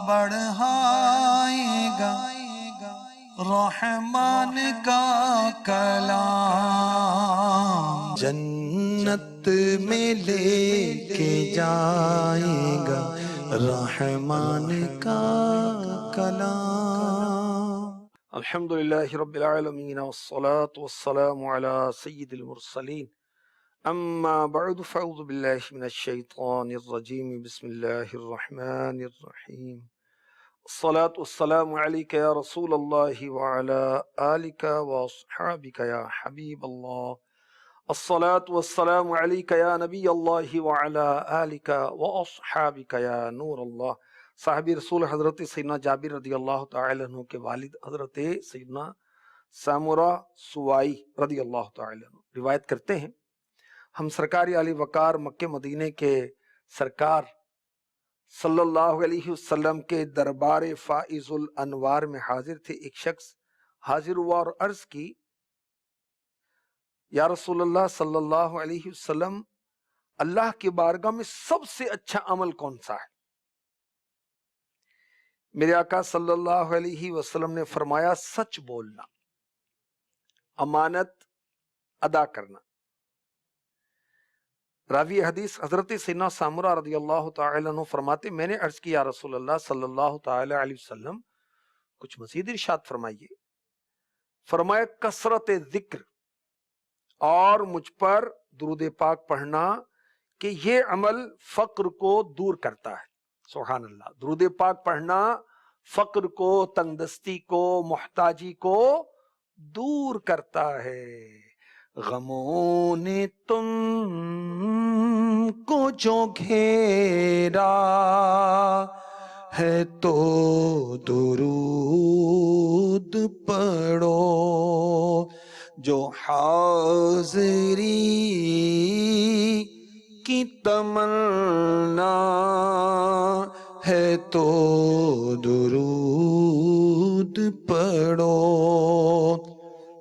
بڑھائے گا رحمان کا کلام، جنت میں لے کے جائے گا رحمان کا کلام۔ الحمدللہ رب العالمین والصلاة والسلام علی سید المرسلین، اما بعد فاعوذ باللہ من الشیطان الرجیم، بسم اللہ الرحمن الرحیم۔ الصلاة والسلام علیک یا رسول اللہ وعلی آلک واصحابک یا حبیب اللہ، الصلاة والسلام علیک یا نبی اللہ وعلی آلک واصحابک یا نور اللہ۔ صاحب رسول حضرت سیدنا جابر رضی اللہ تعالی عنہ کے والد حضرت سیدنا سامورہ سوائی رضی اللہ تعالی عنہ روایت کرتے ہیں، ہم سرکار علی وقار مکہ مدینے کے سرکار صلی اللہ علیہ وسلم کے دربار فائز الانوار میں حاضر تھے۔ ایک شخص حاضر ہوا اور عرض کی، یا رسول اللہ صلی اللہ علیہ وسلم، اللہ کی بارگاہ میں سب سے اچھا عمل کون سا ہے؟ میرے آقا صلی اللہ علیہ وسلم نے فرمایا، سچ بولنا، امانت ادا کرنا۔ راوی حدیث حضرت سیدنا سامورہ رضی اللہ تعالی عنہ فرماتے، میں نے عرض کیا رسول اللہ صلی اللہ تعالی علیہ وسلم کچھ مزید ارشاد فرمائیے۔ فرمایا، کثرت ذکر اور مجھ پر درود پاک پڑھنا کہ یہ عمل فقر کو دور کرتا ہے۔ سبحان اللہ، درود پاک پڑھنا فقر کو، تنگ دستی کو، محتاجی کو دور کرتا ہے۔ غموں نے تم کو جو گھیرا ہے تو درود پڑھو، جو حاضری کی تمنا ہے تو درود پڑھو۔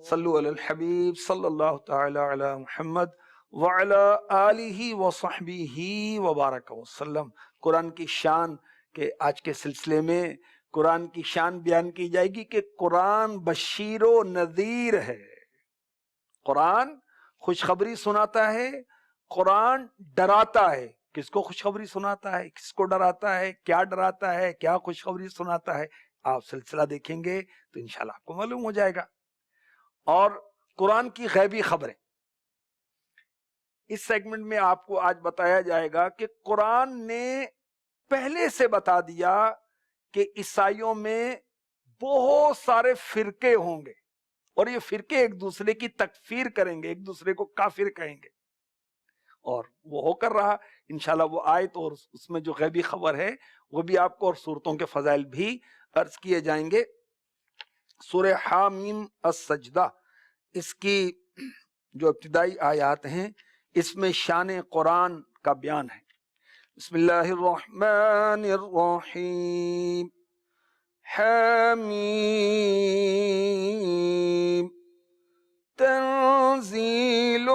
صلو علی الحبیب صلی اللہ تعالی علی محمد وعلی آلہ وصحبہ وبارک وسلم۔ قرآن کی شان کے آج کے سلسلے میں قرآن کی شان بیان کی جائے گی کہ قرآن بشیر و نذیر ہے۔ قرآن خوشخبری سناتا ہے، قرآن ڈراتا ہے۔ کس کو خوشخبری سناتا ہے، کس کو ڈراتا ہے، کیا ڈراتا ہے، کیا خوشخبری سناتا ہے، آپ سلسلہ دیکھیں گے تو انشاءاللہ آپ کو معلوم ہو جائے گا۔ اور قرآن کی غیبی خبریں، اس سیگمنٹ میں آپ کو آج بتایا جائے گا کہ قرآن نے پہلے سے بتا دیا کہ عیسائیوں میں بہت سارے فرقے ہوں گے اور یہ فرقے ایک دوسرے کی تکفیر کریں گے، ایک دوسرے کو کافر کہیں گے، اور وہ ہو کر رہا۔ انشاءاللہ وہ آیت اور اس میں جو غیبی خبر ہے وہ بھی آپ کو، اور صورتوں کے فضائل بھی عرض کیے جائیں گے۔ سورہ حامیم السجدہ، اس کی جو ابتدائی آیات ہیں اس میں شان قرآن کا بیان ہے۔ بسم اللہ الرحمن الرحیم، حامیم تنزیل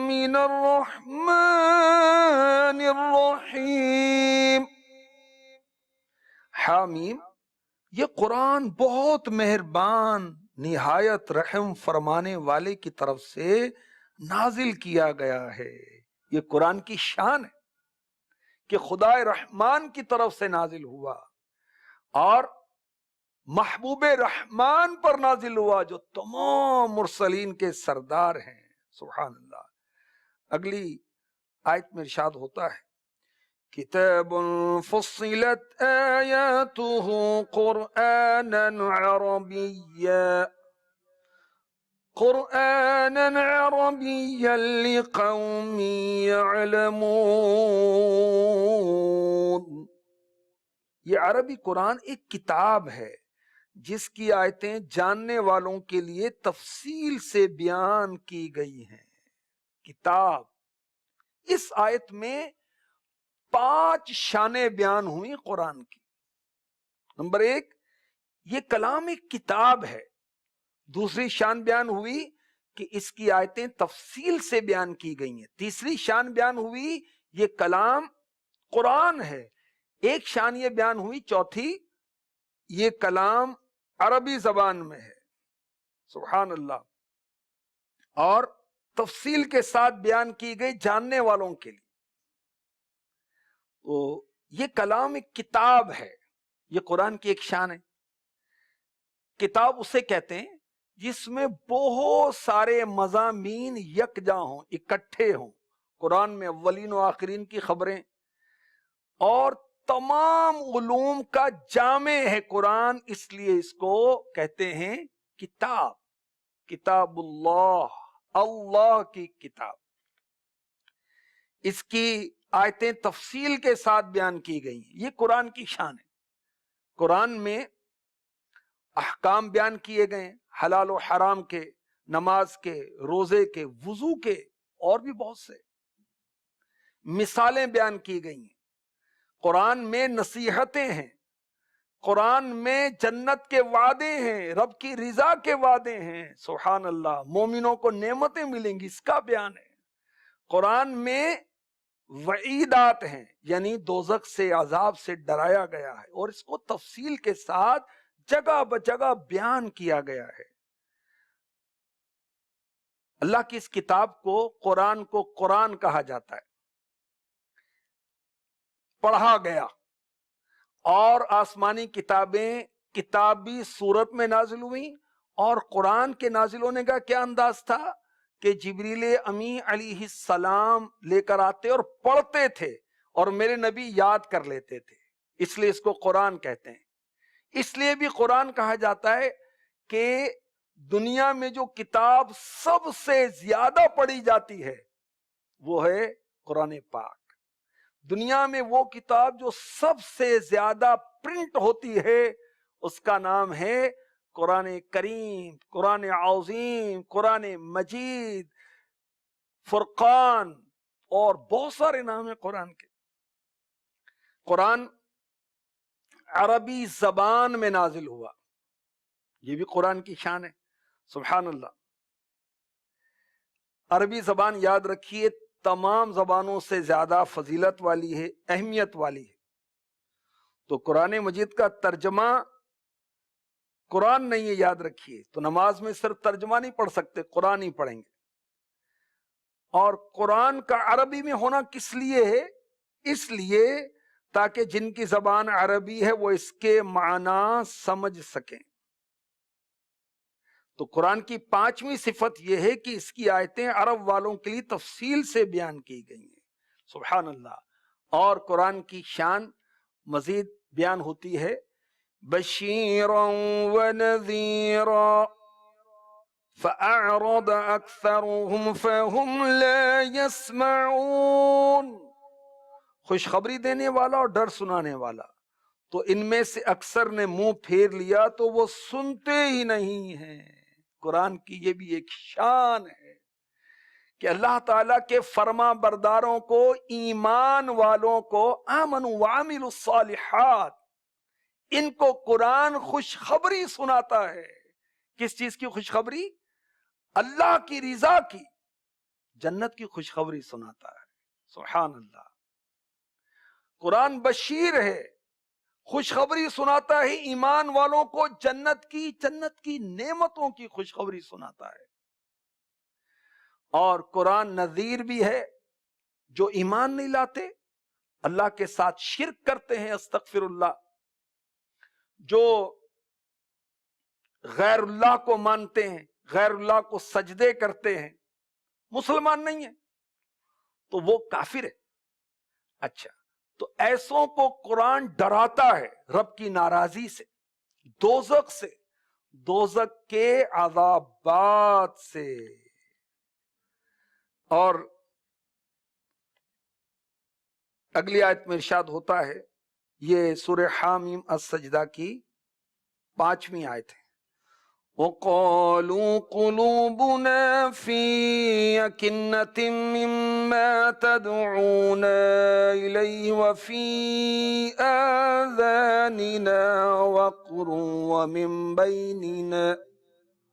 من الرحمن الرحیم۔ حامیم، یہ قرآن بہت مہربان، نہایت رحم فرمانے والے کی طرف سے نازل کیا گیا ہے۔ یہ قرآن کی شان ہے کہ خدا رحمان کی طرف سے نازل ہوا اور محبوب رحمان پر نازل ہوا جو تمام مرسلین کے سردار ہیں۔ سبحان اللہ۔ اگلی آیت میں ارشاد ہوتا ہے، کتاب فصلت آیاتہ قرآنا عربیا لقوم یعلمون۔ یہ عربی قرآن ایک کتاب ہے جس کی آیتیں جاننے والوں کے لیے تفصیل سے بیان کی گئی ہیں۔ کتاب، اس آیت میں 5 شانیں بیان ہوئی قرآن کی۔ نمبر 1، یہ کلام ایک کتاب ہے۔ دوسری شان بیان ہوئی کہ اس کی آیتیں تفصیل سے بیان کی گئی ہیں۔ تیسری شان بیان ہوئی یہ کلام قرآن ہے۔ ایک شان یہ بیان ہوئی، چوتھی یہ کلام عربی زبان میں ہے، سبحان اللہ، اور تفصیل کے ساتھ بیان کی گئی جاننے والوں کے لیے۔ تو یہ کلام ایک کتاب ہے، یہ قرآن کی ایک شان ہے۔ کتاب اسے کہتے ہیں جس میں بہت سارے مضامین یکجا ہوں، اکٹھے ہوں۔ قرآن میں اولین و آخرین کی خبریں اور تمام علوم کا جامع ہے قرآن، اس لیے اس کو کہتے ہیں کتاب، کتاب اللہ، اللہ کی کتاب۔ اس کی آیتیں تفصیل کے ساتھ بیان کی گئی ہیں، یہ قرآن کی شان ہے۔ قرآن میں احکام بیان کیے گئے، حلال و حرام کے، نماز کے، روزے کے، وضو کے، اور بھی بہت سے مثالیں بیان کی گئی ہیں۔ قرآن میں نصیحتیں ہیں، قرآن میں جنت کے وعدے ہیں، رب کی رضا کے وعدے ہیں، سبحان اللہ، مومنوں کو نعمتیں ملیں گی، اس کا بیان ہے۔ قرآن میں وعیدات ہیں، یعنی دوزخ سے، عذاب سے ڈرایا گیا ہے، اور اس کو تفصیل کے ساتھ جگہ بجگہ بیان کیا گیا ہے۔ اللہ کی اس کتاب کو قرآن کہا جاتا ہے، پڑھا گیا، اور آسمانی کتابیں کتابی صورت میں نازل ہوئی، اور قرآن کے نازل ہونے کا کیا انداز تھا کہ جبریل امی علیہ السلام لے کر آتے اور پڑھتے تھے، اور میرے نبی یاد کر لیتے تھے، اس لیے اس کو قرآن کہتے ہیں۔ اس لیے بھی قرآن کہا جاتا ہے کہ دنیا میں جو کتاب سب سے زیادہ پڑھی جاتی ہے وہ ہے قرآن پاک۔ دنیا میں وہ کتاب جو سب سے زیادہ پرنٹ ہوتی ہے اس کا نام ہے قرآن کریم، قرآن عظیم، قرآن مجید، فرقان، اور بہت سارے نام ہیں قرآن کے۔ قرآن عربی زبان میں نازل ہوا، یہ بھی قرآن کی شان ہے، سبحان اللہ۔ عربی زبان یاد رکھیے تمام زبانوں سے زیادہ فضیلت والی ہے، اہمیت والی ہے۔ تو قرآن مجید کا ترجمہ قرآن نہیں ہے، یاد رکھیے، تو نماز میں صرف ترجمہ نہیں پڑھ سکتے، قرآن ہی پڑھیں گے۔ اور قرآن کا عربی میں ہونا کس لیے ہے؟ اس لیے تاکہ جن کی زبان عربی ہے وہ اس کے معنی سمجھ سکیں۔ تو قرآن کی پانچویں صفت یہ ہے کہ اس کی آیتیں عرب والوں کے لیے تفصیل سے بیان کی گئی ہیں، سبحان اللہ۔ اور قرآن کی شان مزید بیان ہوتی ہے، بشیرا ونذیرا فأعرض اکثرهم فهم لا يسمعون، خوشخبری دینے والا اور ڈر سنانے والا، تو ان میں سے اکثر نے منہ پھیر لیا تو وہ سنتے ہی نہیں ہیں۔ قرآن کی یہ بھی ایک شان ہے کہ اللہ تعالیٰ کے فرما برداروں کو، ایمان والوں کو، آمنوا وعملوا الصالحات، ان کو قرآن خوشخبری سناتا ہے۔ کس چیز کی خوشخبری؟ اللہ کی رضا کی، جنت کی خوشخبری سناتا ہے، سبحان اللہ۔ قرآن بشیر ہے، خوشخبری سناتا ہے ایمان والوں کو، جنت کی نعمتوں کی خوشخبری سناتا ہے۔ اور قرآن نذیر بھی ہے، جو ایمان نہیں لاتے، اللہ کے ساتھ شرک کرتے ہیں، استغفر اللہ، جو غیر اللہ کو مانتے ہیں، غیر اللہ کو سجدے کرتے ہیں، مسلمان نہیں ہیں، تو وہ کافر ہے۔ اچھا، تو ایسوں کو قرآن ڈراتا ہے رب کی ناراضی سے، دوزخ سے، دوزخ کے عذابات سے۔ اور اگلی آیت میں ارشاد ہوتا ہے، یہ سورہ حامیم السجدہ کی 5ویں آیت ہے، وَقَالُوا قُلُوبُنَا فِي أَكِنَّةٍ مِّمَّا تَدْعُونَا إِلَيْهِ وَفِي آذَانِنَا وَقْرٌ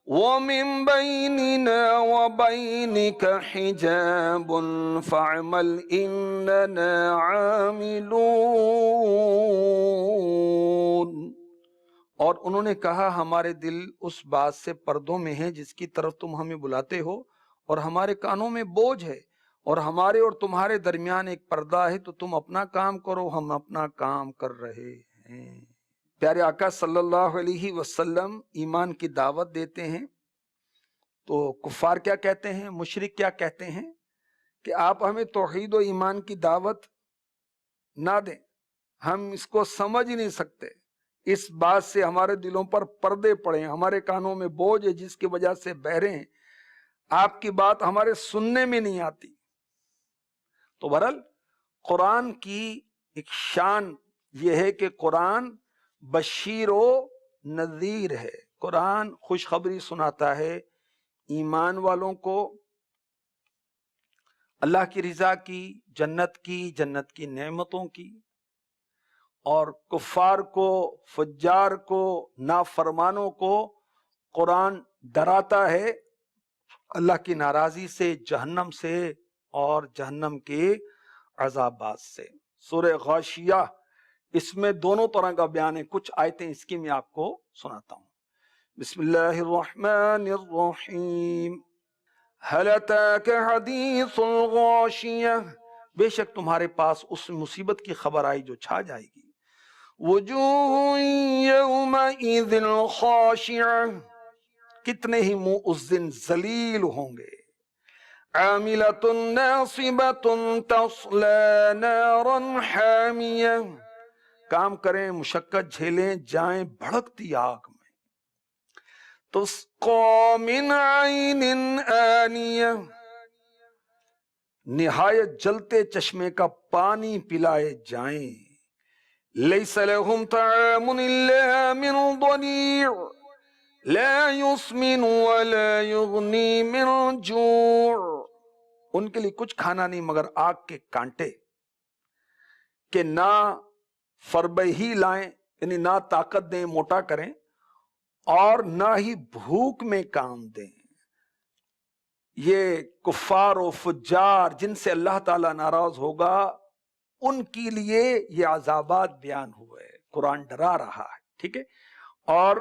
وَمِن بَيْنِنَا وَبَيْنِكَ حِجَابٌ فَاعْمَلْ إِنَّنَا عَامِلُونَ۔ اور انہوں نے کہا ہمارے دل اس بات سے پردوں میں ہیں جس کی طرف تم ہمیں بلاتے ہو، اور ہمارے کانوں میں بوجھ ہے، اور ہمارے اور تمہارے درمیان ایک پردہ ہے، تو تم اپنا کام کرو، ہم اپنا کام کر رہے ہیں۔ پیارے آقا صلی اللہ علیہ وسلم ایمان کی دعوت دیتے ہیں تو کفار کیا کہتے ہیں، مشرک کیا کہتے ہیں کہ آپ ہمیں توحید و ایمان کی دعوت نہ دیں، ہم اس کو سمجھ ہی نہیں سکتے، اس بات سے ہمارے دلوں پر پردے پڑے ہیں، ہمارے کانوں میں بوجھ ہے جس کی وجہ سے بہرے ہیں، آپ کی بات ہمارے سننے میں نہیں آتی۔ تو بہرحال قرآن کی ایک شان یہ ہے کہ قرآن بشیر و نذیر ہے، قرآن خوشخبری سناتا ہے ایمان والوں کو اللہ کی رضا کی، جنت کی نعمتوں کی، اور کفار کو، فجار کو، نافرمانوں کو قرآن ڈراتا ہے اللہ کی ناراضی سے، جہنم سے، اور جہنم کے عذابات سے۔ سورہ غاشیہ اس میں دونوں طرح کا بیان ہے، کچھ آیتیں اس کی میں آپ کو سناتا ہوں۔ بسم اللہ الرحمن الرحیم، هل اتاک حدیث الغاشیہ، بے شک تمہارے پاس اس مصیبت کی خبر آئی جو چھا جائے گی۔ وجوہ یومئذ خاشعہ، کتنے ہی منہ اس دن ذلیل ہوں گے۔ عاملۃ ناصبۃ تصلی نارا حامیہ، کام کریں، مشقت جھیلیں، جائیں بھڑکتی آگ میں۔ تسقی من عین آنیہ، نہایت جلتے چشمے کا پانی پلائے جائیں۔ لیس لہم طعام الا من ضریع لا یسمن ولا یغنی من جوع، ان کے لیے کچھ کھانا نہیں مگر آگ کے کانٹے، کہ نہ فربہ ہی لائیں، یعنی نہ طاقت دیں، موٹا کریں، اور نہ ہی بھوک میں کام دیں۔ یہ کفار و فجار جن سے اللہ تعالیٰ ناراض ہوگا ان کے لیے یہ عذابات بیان ہوئے، قرآن ڈرا رہا ہے، ٹھیک ہے، اور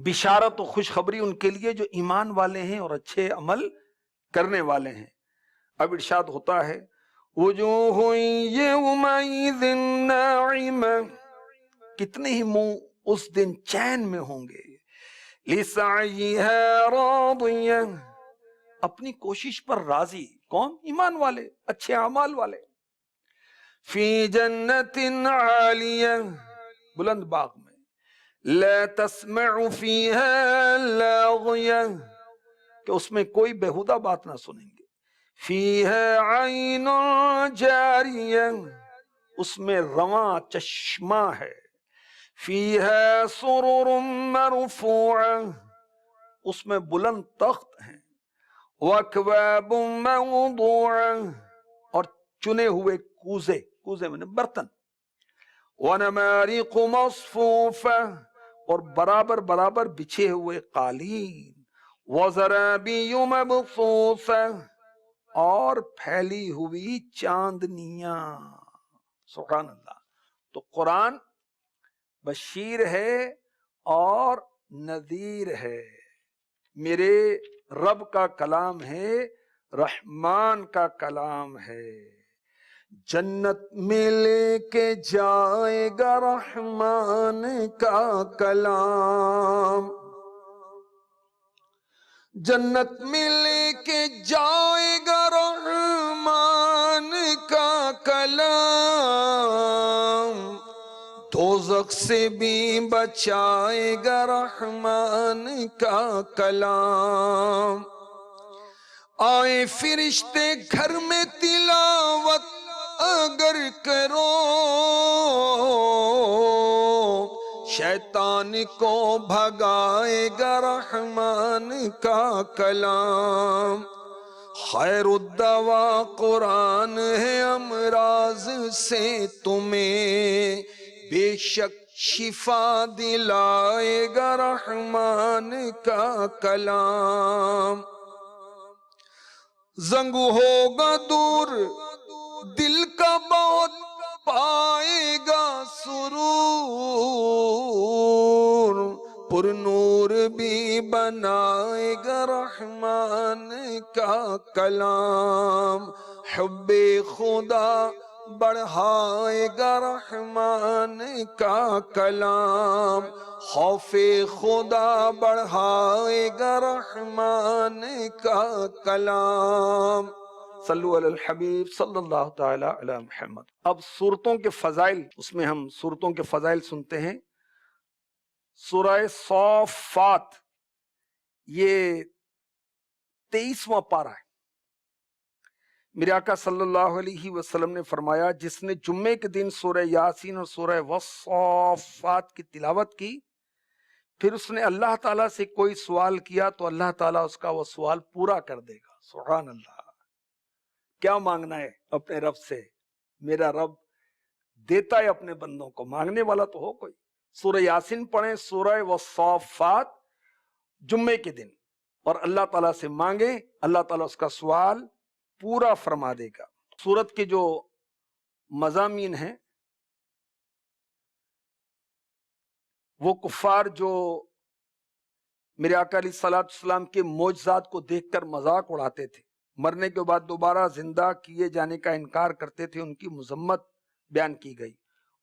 بشارت و خوشخبری ان کے لیے جو ایمان والے ہیں اور اچھے عمل کرنے والے ہیں۔ اب ارشاد ہوتا ہے وجوہ یومئذ ناعمہ، کتنے ہی منہ اس دن چین میں ہوں گے۔ لسعیہا راضیہ، اپنی کوشش پر راضی، کون؟ ایمان والے، اچھے اعمال والے۔ فی جنت عالیہ، بلند باغ میں۔ لا تسمع فیہا لاغیہ، کہ اس میں کوئی بیہودہ بات نہ سنیں گے۔ فیہا عین جاریہ، اس میں رواں چشمہ ہے۔ فیہا سرر مرفوعہ، اس میں بلند تخت ہیں۔ وَأَكْوَابٌ مَوْضُوعَةٌ، اور چنے ہوئے کوزے، کوزے میں برتن۔ وَنَمَارِقُ مَصْفُوفَةٌ، اور برابر برابر بچھے ہوئے قالین۔ وَزَرَابِيُّ مَبْثُوثَةٌ، اور پھیلی ہوئی چاندنیاں۔ سبحان اللہ۔ تو قرآن بشیر ہے اور نذیر ہے، میرے رب کا کلام ہے، رحمان کا کلام ہے۔ جنت میں لے کے جائے گا رحمان کا کلام، جنت میں لے کے جائے گا رحمان کا کلام، دوزخ سے بھی بچائے گا رحمان کا کلام۔ آئے فرشتے گھر میں تلاوت اگر کرو، شیطان کو بھگائے گا رحمان کا کلام۔ خیر الدوا قرآن ہے، امراض سے تمہیں بے شک شفا دلائے گا رحمان کا کلام۔ زنگ ہوگا دور دل کا بہت، پائے گا سرور، پر نور بھی بنائے گا رحمان کا کلام، حب خدا بڑھائے گا رحمان کا کلام، خوف خدا بڑھائے گا رحمان کا کلام۔ صلو علی الحبیب صلی اللہ تعالی علی محمد۔ اب سورتوں کے فضائل، اس میں ہم سورتوں کے فضائل سنتے ہیں۔ سورہ صافات یہ 23واں پارہ ہے۔ میرے آقا صلی اللہ علیہ وسلم نے فرمایا جس نے جمعے کے دن سورہ یاسین اور سورہ والصافات کی تلاوت کی، پھر اس نے اللہ تعالیٰ سے کوئی سوال کیا تو اللہ تعالیٰ اس کا وہ سوال پورا کر دے گا۔ سبحان اللہ! کیا مانگنا ہے اپنے رب سے؟ میرا رب دیتا ہے اپنے بندوں کو، مانگنے والا تو ہو کوئی۔ سورہ یاسین پڑھیں، سورہ والصافات جمعے کے دن، اور اللہ تعالیٰ سے مانگے، اللہ تعالیٰ اس کا سوال پورا فرما دے گا۔ سورت کے جو مضامین ہیں وہ کفار جو میرے آقا علیہ الصلوۃ والسلام کے معجزات کو دیکھ کر مذاق اڑاتے تھے، مرنے کے بعد دوبارہ زندہ کیے جانے کا انکار کرتے تھے، ان کی مذمت بیان کی گئی،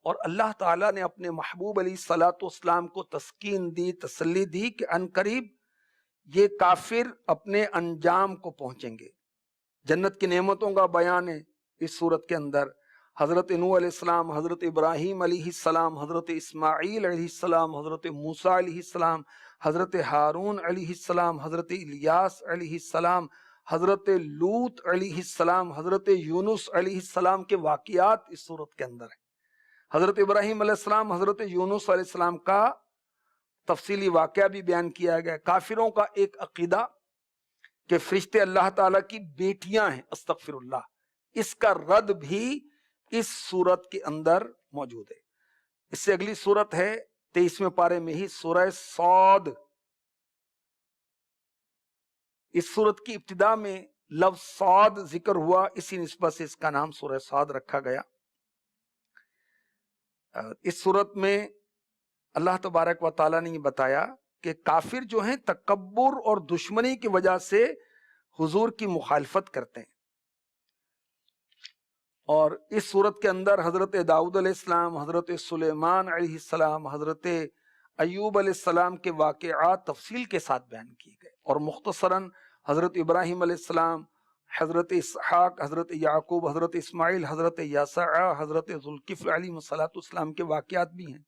اور اللہ تعالیٰ نے اپنے محبوب علیہ الصلوۃ والسلام کو تسکین دی، تسلی دی کہ ان قریب یہ کافر اپنے انجام کو پہنچیں گے۔ جنت کی نعمتوں کا بیان ہے اس صورت کے اندر۔ حضرت نوح علیہ السلام، حضرت ابراہیم علیہ السلام، حضرت اسماعیل علیہ السلام، حضرت موسیٰ علیہ السلام، حضرت ہارون علیہ السلام، حضرت الیاس علیہ السلام، حضرت لوط علیہ السلام، حضرت یونس علیہ السلام کے واقعات اس صورت کے اندر ہیں۔ حضرت ابراہیم علیہ السلام، حضرت یونس علیہ السلام کا تفصیلی واقعہ بھی بیان کیا گیا۔ کافروں کا ایک عقیدہ کہ فرشتے اللہ تعالیٰ کی بیٹیاں ہیں، استغفر اللہ، اس کا رد بھی اس سورت کے اندر موجود ہے۔ اس سے اگلی سورت ہے 23ویں پارے میں ہی سورہ صاد۔ اس سورت کی ابتدا میں لفظ صاد ذکر ہوا، اسی نسبت سے اس کا نام سورہ صاد رکھا گیا۔ اس سورت میں اللہ تبارک و تعالیٰ نے یہ بتایا کہ کافر جو ہیں تکبر اور دشمنی کی وجہ سے حضور کی مخالفت کرتے ہیں، اور اس صورت کے اندر حضرت داؤد علیہ السلام، حضرت سلیمان علیہ السلام، حضرت ایوب علیہ السلام کے واقعات تفصیل کے ساتھ بیان کیے گئے، اور مختصراً حضرت ابراہیم علیہ السلام، حضرت اسحاق، حضرت یعقوب، حضرت اسماعیل، حضرت یسع، حضرت ذوالکفل علیہ السلام کے واقعات بھی ہیں،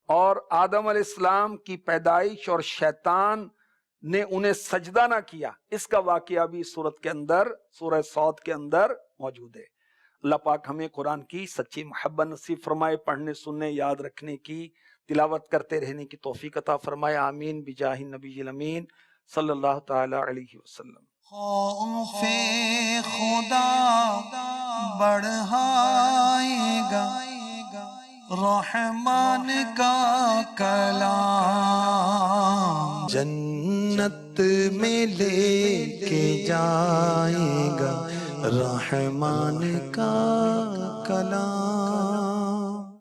اور آدم علیہ السلام کی پیدائش اور شیطان نے انہیں سجدہ نہ کیا، اس کا واقعہ بھی سورت کے اندر، سورہ صاد کے اندر موجود ہے۔ اللہ پاک ہمیں قرآن کی سچی محبت نصیب فرمائے، پڑھنے، سننے، یاد رکھنے کی، تلاوت کرتے رہنے کی توفیق عطا فرمائے، آمین بجاہ النبی الامین صلی اللہ تعالی علیہ وسلم۔ خوف خدا بڑھائے گا رحمان کا کلام، جنت میں لے کے جائے گا رحمان کا کلام۔